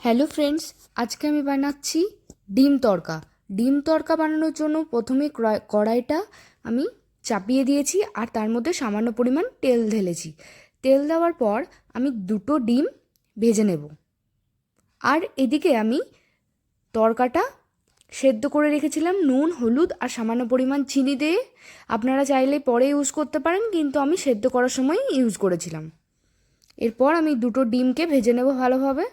Hello friends, আজকে আমি বানাচ্ছি ডিম তড়কা। ডিম তড়কা বানানোর জন্য প্রথমে কড়াইটা আমি চাপিয়ে দিয়েছি আর তার মধ্যে সামান্য পরিমাণ তেল ঢেলেছি। তেল দেওয়ার পর আমি দুটো ডিম ভেজে নেব। আর এদিকে আমি তড়কাটা সেদ্ধ করে রেখেছিলাম নুন, হলুদ আর সামান্য পরিমাণ চিনি দিয়ে। আপনারা চাইলে পরে ইউজ করতে পারেন, কিন্তু আমি সেদ্ধ করার সময় ইউজ করেছিলাম। এরপর আমি দুটো ডিমকে ভেজে নেব ভালোভাবে।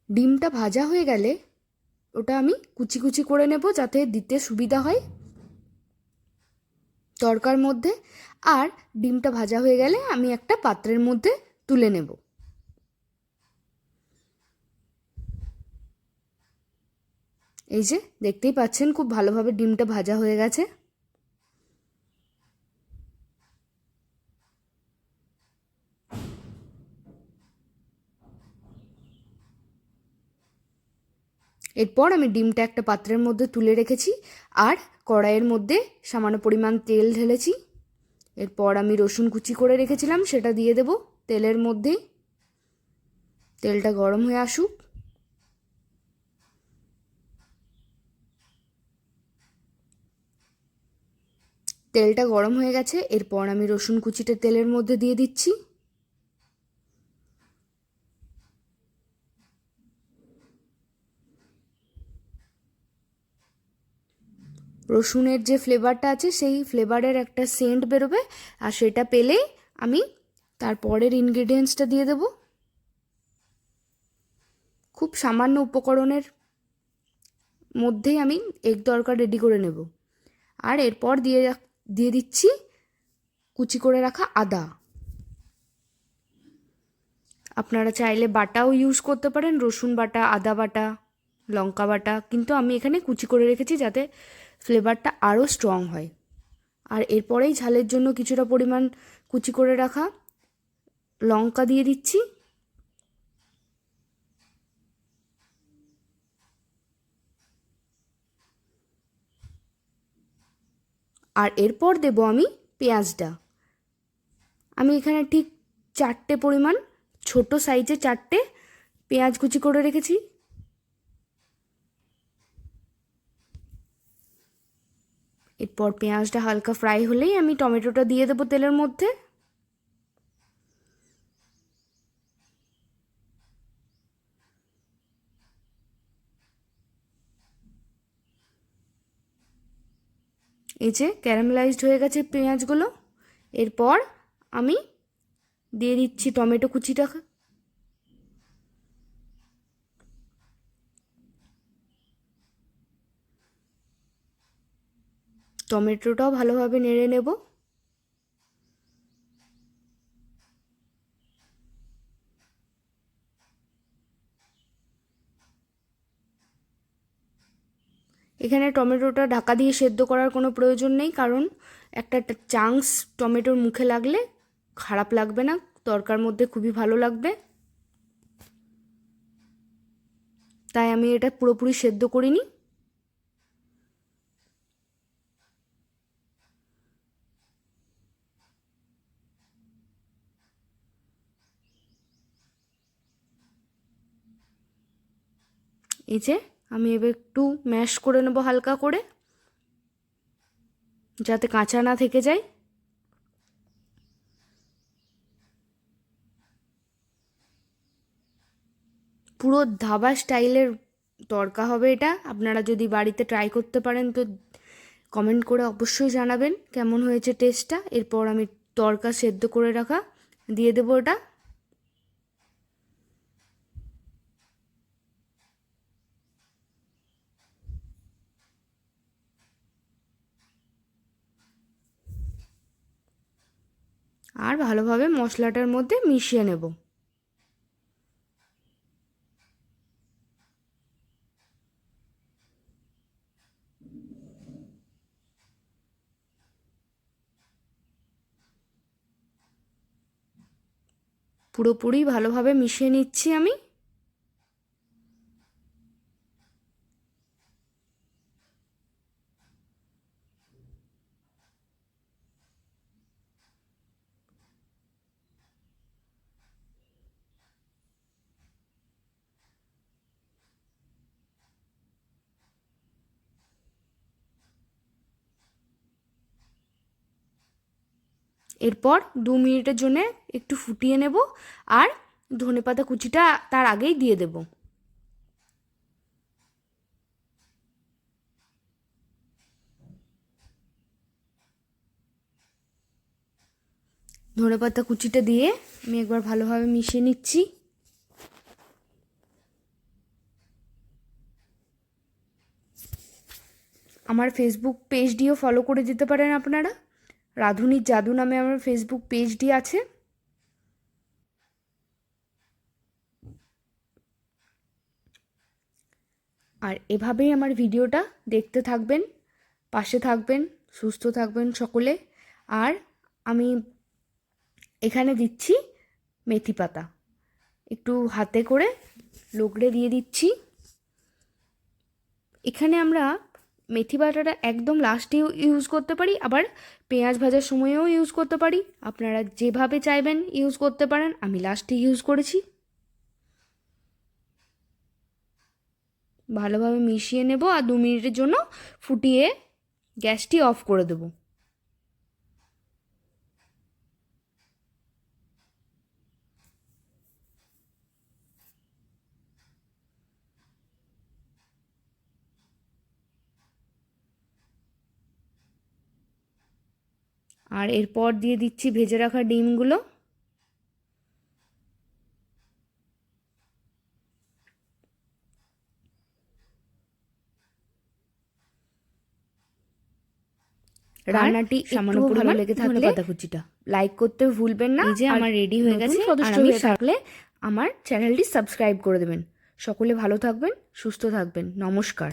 ডিমটা ভাজা হয়ে গেলে ওটা আমি কুচি কুচি করে নেব, যাতে দিতে সুবিধা হয় তড়কার মধ্যে। আর ডিমটা ভাজা হয়ে গেলে আমি একটা পাত্রের মধ্যে তুলে নেব। এই যে দেখতেই পাচ্ছেন, খুব ভালোভাবে ডিমটা ভাজা হয়ে গেছে। এরপর আমি ডিমটা একটা পাত্রের মধ্যে তুলে রেখেছি আর কড়াইয়ের মধ্যে সামান্য পরিমাণ তেল ঢেলেছি। এরপর আমি রসুন কুচি করে রেখেছিলাম, সেটা দিয়ে দেব তেলের মধ্যে। তেলটা গরম হয়ে আসুক। তেলটা গরম হয়ে গেছে, এরপর আমি রসুন কুচিটা তেলের মধ্যে দিয়ে দিচ্ছি। রসুনের যে ফ্লেভারটা আছে সেই ফ্লেভারের একটা সেন্ট বেরোবে, আর সেটা পেলেই আমি তারপরের ইনগ্রেডিয়েন্টসটা দিয়ে দেব। খুব সামান্য উপকরণের মধ্যেই আমি এগ তড়কা রেডি করে নেব। আর এরপর দিয়ে দিচ্ছি কুচি করে রাখা আদা। আপনারা চাইলে বাটাও ইউজ করতে পারেন, রসুন বাটা, আদা বাটা, লঙ্কা বাটা, কিন্তু আমি এখানে কুচি করে রেখেছি যাতে ফ্লেভারটা আরও স্ট্রং হয়। আর এরপরেই ঝালের জন্য কিছুটা পরিমাণ কুচি করে রাখা লঙ্কা দিয়ে দিচ্ছি। আর এরপর দেব আমি পেঁয়াজটা। আমি এখানে ঠিক 4টে পরিমাণ, ছোট সাইজে 4টে পেঁয়াজ কুচি করে রেখেছি। এরপর পেঁয়াজটা হালকা ফ্রাই হলেই আমি টমেটোটা দিয়ে দেবো তেলের মধ্যে। এই যে ক্যারামেলাইজড হয়ে গেছে পেঁয়াজগুলো। এরপর আমি দিয়ে দিচ্ছি টমেটো কুচিটা। টমেটোটাও ভালোভাবে নেড়ে নেব। এখানে টমেটোটা ঢাকা দিয়ে সেদ্ধ করার কোনো প্রয়োজন নেই, কারণ একটা চাংস টমেটোর মুখে লাগলে খারাপ লাগবে না, তরকার মধ্যে খুবই ভালো লাগবে। তাই আমি এটা পুরোপুরি সেদ্ধ করিনি। এই যে আমি এবার একটু ম্যাশ করে নেব হালকা করে, যাতে কাঁচা না থেকে যায়। পুরো ধাবা স্টাইলের তড়কা হবে এটা। আপনারা যদি বাড়িতে ট্রাই করতে পারেন তো কমেন্ট করে অবশ্যই জানাবেন কেমন হয়েছে টেস্টটা। এরপর আমি তড়কা সেদ্ধ করে রাখা দিয়ে দেবো ওটা। আর ভালোভাবে মশলাটার মধ্যে মিশিয়ে নেব। পুরোপুরি ভালোভাবে মিশিয়ে নিচ্ছি আমি। এরপর 2 মিনিটের জন্য একটু ফুটিয়ে নেব, আর ধনেপাতা কুচিটা তার আগেই দিয়ে দেব। ধনেপাতা কুচিটা দিয়ে আমি একবার ভালোভাবে মিশিয়ে নিচ্ছি। আমার ফেসবুক পেজটিও ফলো করে দিতে পারেন আপনারা। রাঁধুনির জাদু নামে আমার ফেসবুক পেজটি আছে। আর এভাবেই আমার ভিডিওটা দেখতে থাকবেন, পাশে থাকবেন, সুস্থ থাকবেন সকলে। আর আমি এখানে দিচ্ছি মেথি পাতা, একটু হাতে করে লগড়ে দিয়ে দিচ্ছি। এখানে আমরা মেথি পাতাটা একদম লাস্টে ইউজ করতে পারি, আবার পেঁয়াজ ভাজার সময়েও ইউজ করতে পারি। আপনারা যেভাবে চাইবেন ইউজ করতে পারেন, আমি লাস্টে ইউজ করেছি। ভালোভাবে মিশিয়ে নেব আর 2 মিনিটের জন্য ফুটিয়ে গ্যাসটি অফ করে দেব। আর এরপর দিয়ে দিচ্ছি ভেজে রাখা ডিমগুলো। রান্নাটি সামান্য ভালো লেগে থাকলে ধনেপাতা কুচিটা লাইক করতে ভুলবেন না। এই যে আমার রেডি হয়ে গেছে, সদস্য হয়ে থাকলে আমার চ্যানেলটি সাবস্ক্রাইব করে দেবেন। সকলে ভালো থাকবেন, সুস্থ থাকবেন। নমস্কার।